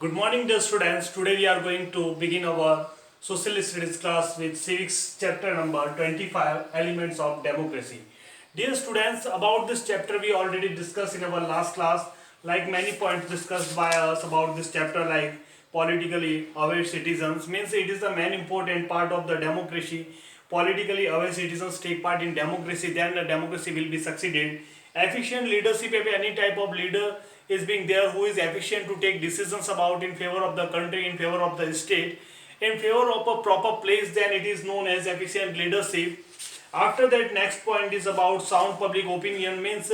Good morning, dear students. Today we are going to begin our social studies class with civics chapter number 25, elements of democracy. Dear students, about this chapter we already discussed in our last class, like many points discussed by us about this chapter, like politically aware citizens means it is the main important part of the democracy. Politically aware citizens take part in democracy, then the democracy will be succeeded. Efficient leadership, if any type of leader is being there who is efficient to take decisions about in favor of the country, in favor of the state, in favor of a proper place, then it is known as efficient leadership. After that, next point is about sound public opinion, means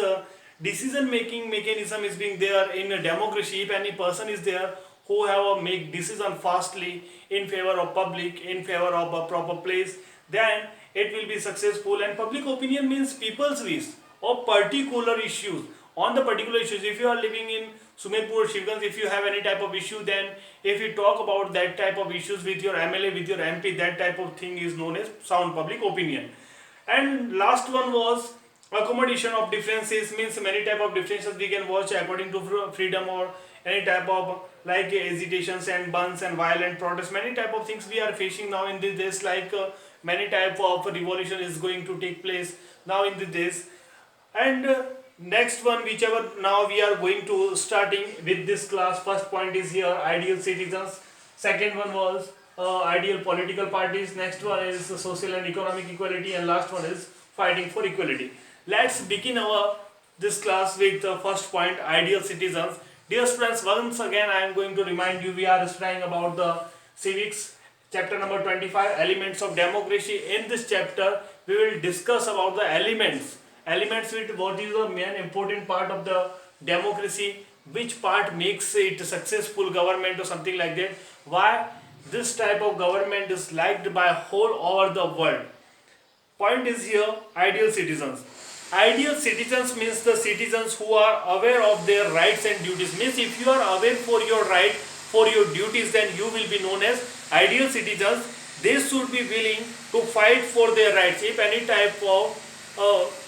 decision making mechanism is being there in a democracy. If any person is there who have a make decision fastly in favor of public, in favor of a proper place, then it will be successful. And public opinion means people's wish of particular issues. On the particular issues, if you are living in Sumerpur, Shivganj, if you have any type of issue, then if you talk about that type of issues with your MLA, with your MP, that type of thing is known as sound public opinion. And last one was accommodation of differences, means many type of differences we can watch according to freedom, or any type of like agitations and burns and violent protests, many type of things we are facing now in these days, like many type of revolution is going to take place now in these days. And next one, whichever now we are going to starting with this class, first point is here ideal citizens, second one was ideal political parties, next one is social and economic equality, and last one is fighting for equality. Let's begin our this class with the first point, ideal citizens. Dear students, once again I am going to remind you, we are studying about the civics chapter number 25, elements of democracy. In this chapter we will discuss about the elements with what is the main important part of the democracy, which part makes it successful government or something like that, why this type of government is liked by whole over the world. Point is here, ideal citizens. Ideal citizens means the citizens who are aware of their rights and duties, means if you are aware for your right, for your duties, then you will be known as ideal citizens. They should be willing to fight for their rights. If any type of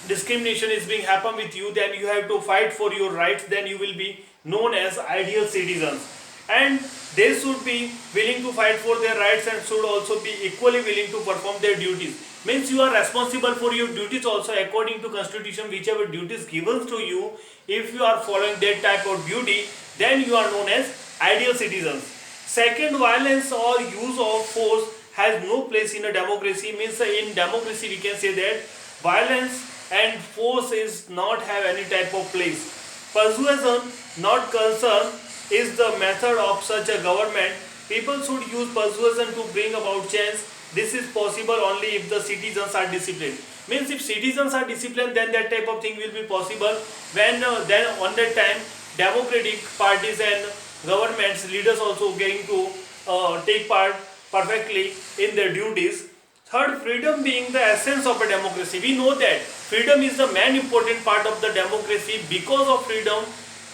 discrimination is being happen with you, then you have to fight for your rights, then you will be known as ideal citizens. And they should be willing to fight for their rights and should also be equally willing to perform their duties, means you are responsible for your duties also according to constitution, whichever duties given to you, if you are following that type of duty, then you are known as ideal citizens. Second, violence or use of force has no place in a democracy, means in democracy we can say that violence and force is not have any type of place. Persuasion, not concern, is the method of such a government. People should use persuasion to bring about change. This is possible only if the citizens are disciplined. Means if citizens are disciplined, then that type of thing will be possible. When then on that time, democratic parties and governments, leaders also going to take part perfectly in their duties. Third, freedom being the essence of a democracy. We know that freedom is the main important part of the democracy. Because of freedom,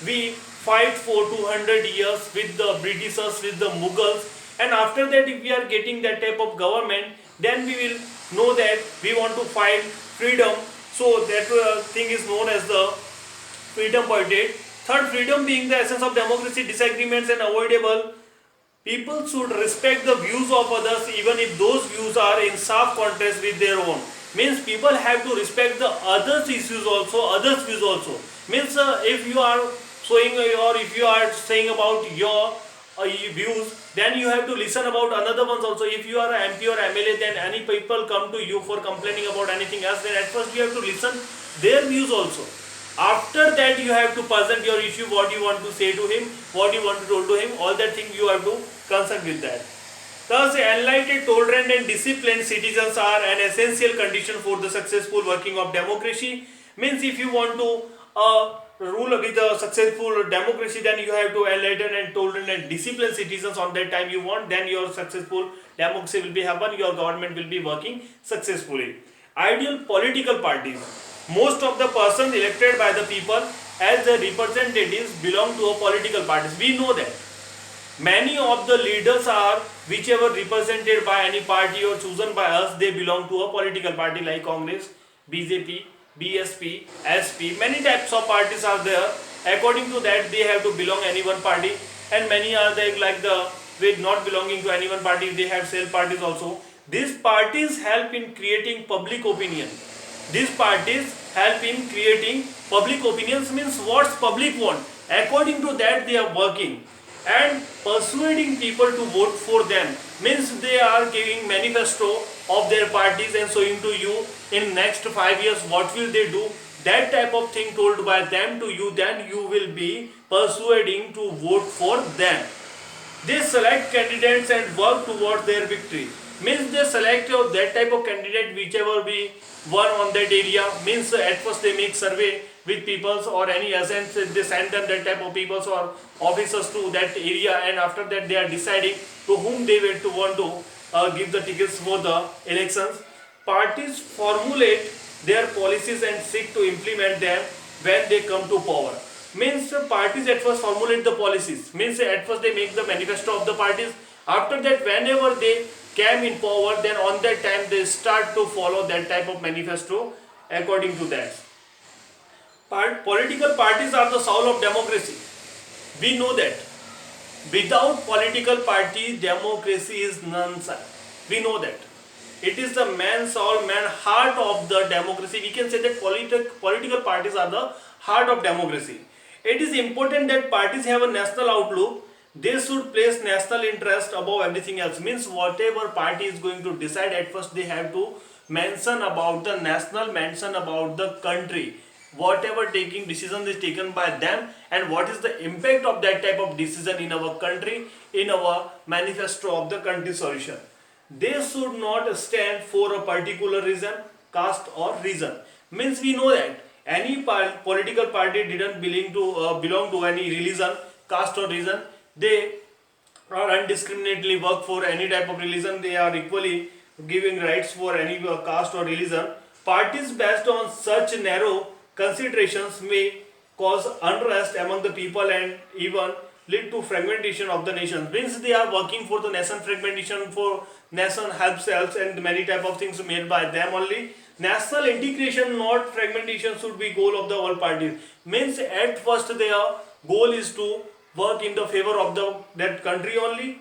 we fight for 200 years with the Britishers, with the Mughals, and after that, if we are getting that type of government, then we will know that we want to fight freedom. So that thing is known as the freedom pointed. Third, freedom being the essence of democracy, disagreements and avoidable. People should respect the views of others even if those views are in sharp contrast with their own. Means people have to respect the others' issues also, others' views also. Means if you are showing or if you are saying about your views, then you have to listen about another ones also. If you are an MP or MLA, then any people come to you for complaining about anything else, then at first you have to listen their views also. After that you have to present your issue, what you want to say to him, what you want to tell to him, all that thing you have to consult with that. Thus, enlightened, tolerant and disciplined citizens are an essential condition for the successful working of democracy. Means if you want to rule with a successful democracy, then you have to enlighten and tolerant and disciplined citizens on that time you want, then your successful democracy will be happen, your government will be working successfully. Ideal political parties. Most of the persons elected by the people as the representatives belong to a political parties. We know that many of the leaders are whichever represented by any party or chosen by us, they belong to a political party like Congress, BJP, BSP, SP. Many types of parties are there. According to that, they have to belong any one party. and many are like the with not belonging to any one party, they have self parties also. These parties help in creating public opinion. These parties help in creating public opinions, means what's public want. According to that they are working and persuading people to vote for them, means they are giving manifesto of their parties and showing to you in next 5 years what will they do. That type of thing told by them to you, then you will be persuading to vote for them. They select candidates and work towards their victory, means they select that type of candidate whichever be one on that area. Means at first they make survey with peoples or any agents, they send them that type of peoples or officers to that area, and after that they are deciding to whom they will to want to give the tickets for the elections. Parties formulate their policies and seek to implement them when they come to power. Means parties at first formulate the policies, means at first they make the manifesto of the parties. After that, whenever they came in power, then on that time they start to follow that type of manifesto according to that. Political parties are the soul of democracy. We know that. Without political party, democracy is nonsense. We know that. It is the man soul, man heart of the democracy. We can say that political parties are the heart of democracy. It is important that parties have a national outlook. They should place national interest above everything else. Means whatever party is going to decide, at first they have to mention about the national, mention about the country. Whatever taking decision is taken by them, and what is the impact of that type of decision in our country, in our manifesto of the country solution. They should not stand for a particular reason, caste or reason. Means we know that any political party didn't belong to any religion, caste or reason. They are undiscriminately work for any type of religion. They are equally giving rights for any caste or religion. Parties based on such narrow considerations may cause unrest among the people and even lead to fragmentation of the nation. Means they are working for the nation fragmentation, for nation helps and many type of things made by them only. National integration, not fragmentation, should be goal of the all parties. Means at first their goal is to work in the favor of that country only.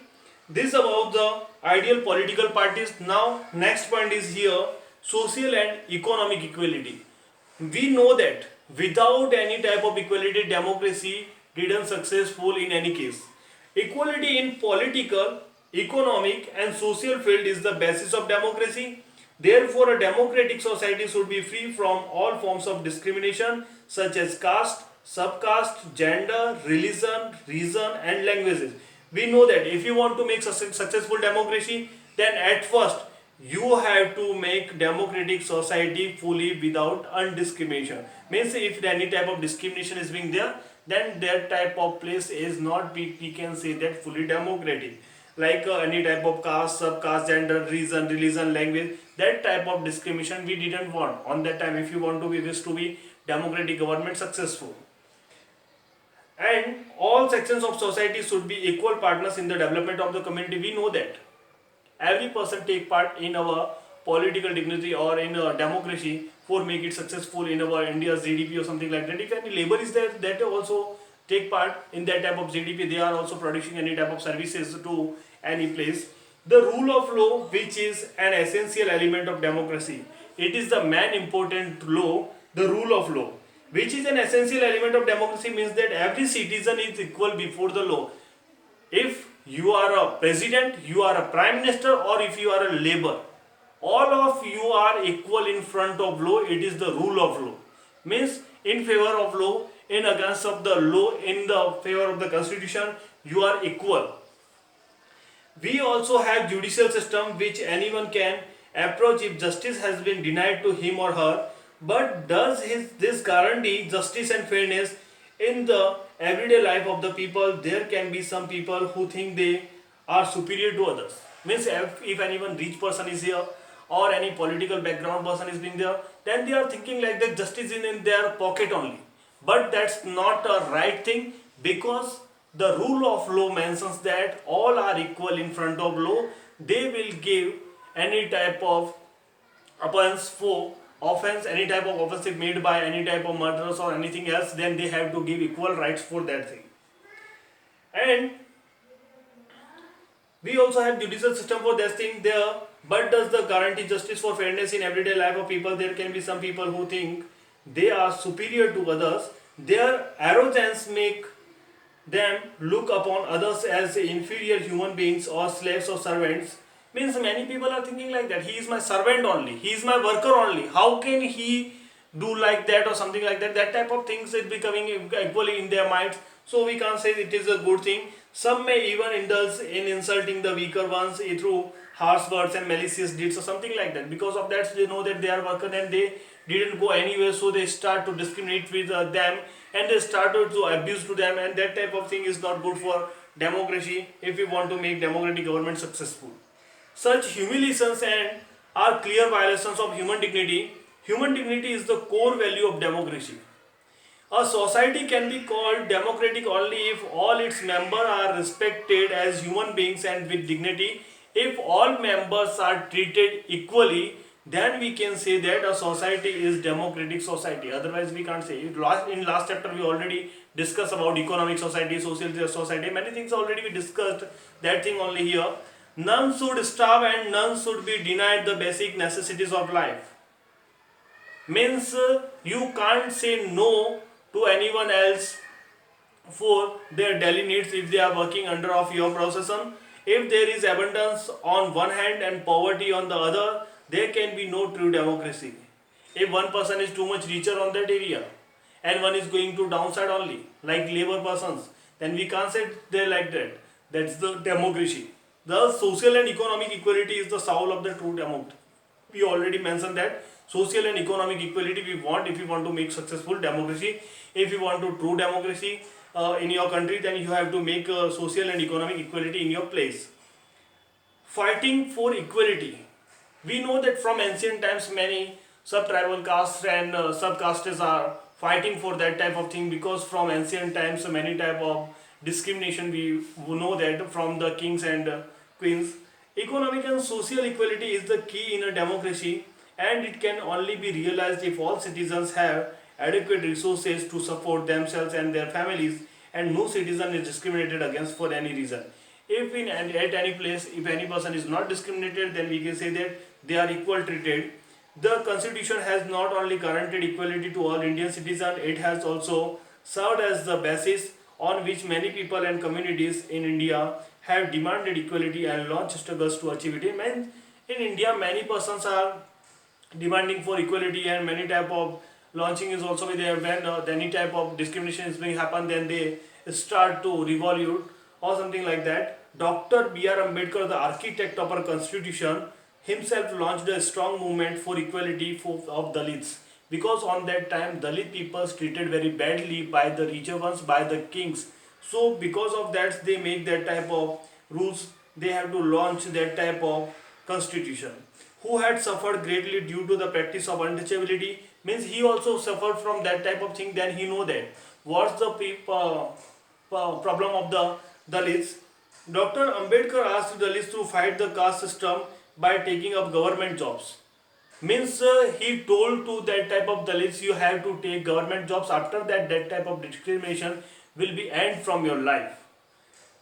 This about the ideal political parties. Now next point is here, social and economic equality. We know that without any type of equality, democracy didn't successful in any case. Equality in political, economic and social field is the basis of democracy. Therefore, a democratic society should be free from all forms of discrimination such as caste, subcaste, gender, religion, reason and languages. We know that if you want to make successful democracy, then at first you have to make democratic society fully without undiscrimination. Means if any type of discrimination is being there, then that type of place is not, we can say that fully democratic. Like any type of caste, subcaste, gender, reason, religion, language, that type of discrimination we didn't want on that time. If you want to be wish to be democratic government successful, and all sections of society should be equal partners in the development of the community. We know that every person take part in our political dignity or in a democracy for make it successful in our India's GDP or something like that. If any labor is there, that also take part in that type of GDP. They are also producing any type of services to any place. The rule of law, which is an essential element of democracy, it is the main important law. The rule of law, which is an essential element of democracy, means that every citizen is equal before the law. If you are a president, you are a prime minister, or if you are a labor, all of you are equal in front of law. It is the rule of law. Means in favor of law, in against of the law, in the favor of the constitution, you are equal. We also have judicial system which anyone can approach if justice has been denied to him or her. But does this guarantee justice and fairness in the everyday life of the people? There can be some people who think they are superior to others. Means if anyone rich person is here or any political background person is being there, then they are thinking like that justice is in their pocket only. But that's not a right thing, because the rule of law mentions that all are equal in front of law. They will give any type of offense, any type of offense if made by any type of murderers or anything else, then they have to give equal rights for that thing. And We also have judicial system for this thing there, but does the guarantee justice for fairness in everyday life of people? There can be some people who think they are superior to others. Their arrogance make them look upon others as inferior human beings or slaves or servants. Means many people are thinking like that. He is my servant only. He is my worker only. How can he do like that or something like that? That type of things is becoming equally in their minds. So we can't say it is a good thing. Some may even indulge in insulting the weaker ones through harsh words and malicious deeds or something like that. Because of that, they know that they are worker and they didn't go anywhere, so they start to discriminate with them and they started to abuse to them, and that type of thing is not good for democracy if we want to make democratic government successful. Such humiliations and are clear violations of human dignity. Human dignity is the core value of democracy. A society can be called democratic only if all its members are respected as human beings and with dignity. If all members are treated equally, then we can say that a society is democratic society. Otherwise, we can't say. In last chapter, we already discussed about economic society, social society. Many things already we discussed. That thing only here. None should starve and none should be denied the basic necessities of life. Means you can't say no to anyone else for their daily needs if they are working under of your procession. If there is abundance on one hand and poverty on the other, there can be no true democracy. If one person is too much richer on that area and one is going to downside only, like labor persons, then we can't say they like that. That's the democracy. The social and economic equality is the soul of the true democracy. We already mentioned that social and economic equality we want if you want to make successful democracy. If you want to true democracy in your country, then you have to make social and economic equality in your place. Fighting for equality. We know that from ancient times many sub-tribal castes and sub-castes are fighting for that type of thing, because from ancient times many type of discrimination we know that from the kings and queens. Economic and social equality is the key in a democracy, and it can only be realized if all citizens have adequate resources to support themselves and their families, and no citizen is discriminated against for any reason. If in at any place, if any person is not discriminated, then we can say that they are equal treated. The constitution has not only guaranteed equality to all Indian citizens, it has also served as the basis on which many people and communities in India have demanded equality and launched struggles to achieve it. And in India, many persons are demanding for equality, and many type of launching is also with there. When any type of discrimination is being happen, then they start to revolute or something like that. Dr. B.R. Ambedkar, the architect of our constitution, himself launched a strong movement for equality of Dalits, because on that time Dalit peoples treated very badly by the richer ones, by the kings. So because of that they make that type of rules, they have to launch that type of constitution. Who had suffered greatly due to the practice of untouchability, means he also suffered from that type of thing, then he know that what's the problem of the Dalits. Dr. Ambedkar asked Dalits to fight the caste system by taking up government jobs. Means he told to that type of Dalits, you have to take government jobs. After that, that type of discrimination will be end from your life.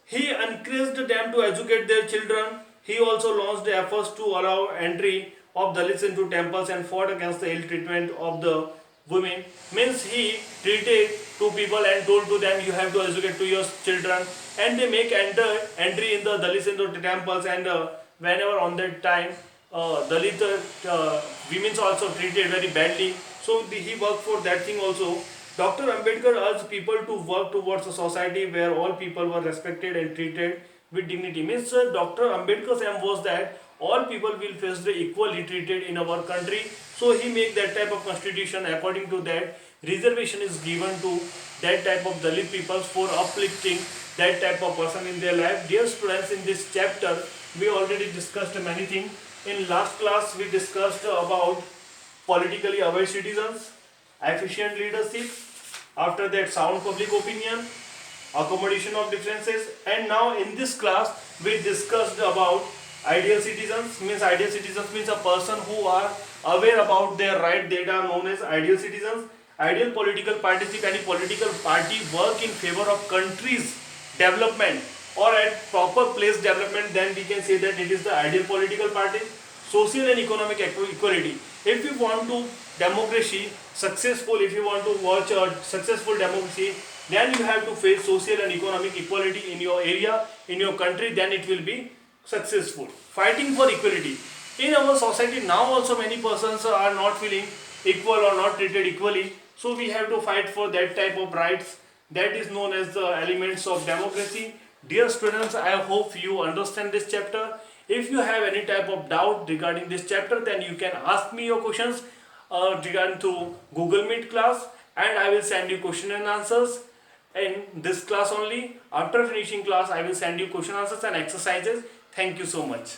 He encouraged them to educate their children. He also launched efforts to allow entry of Dalits into temples and fought against the ill treatment of the women. Means he treated to people and told to them, you have to educate to your children, and they make entry in the Dalits into the temples, and whenever on that time Dalit women also treated very badly. So he worked for that thing also. Dr. Ambedkar urged people to work towards a society where all people were respected and treated with dignity. Means Dr. Ambedkar's aim was that all people will face the equally treated in our country. So he make that type of constitution. According to that, reservation is given to that type of Dalit people for uplifting that type of person in their life. Dear students, in this chapter we already discussed many things. In last class we discussed about politically aware citizens, efficient leadership, after that sound public opinion, accommodation of differences, and now in this class we discussed about ideal citizens. Means ideal citizens means a person who are aware about their right, they are known as ideal citizens. Ideal political parties, if any political party work in favor of country's development or at proper place development, then we can say that it is the ideal political party. Social and economic equality. If you want to democracy successful, if you want to watch a successful democracy, then you have to face social and economic equality in your area, in your country, then it will be successful. Fighting for equality. In our society now also many persons are not feeling equal or not treated equally, so we have to fight for that type of rights. That is known as the elements of democracy. Dear students, I hope you understand this chapter. If you have any type of doubt regarding this chapter, then you can ask me your questions regarding to Google Meet class, and I will send you question and answers in this class only. After finishing class, I will send you question answers and exercises. Thank you so much.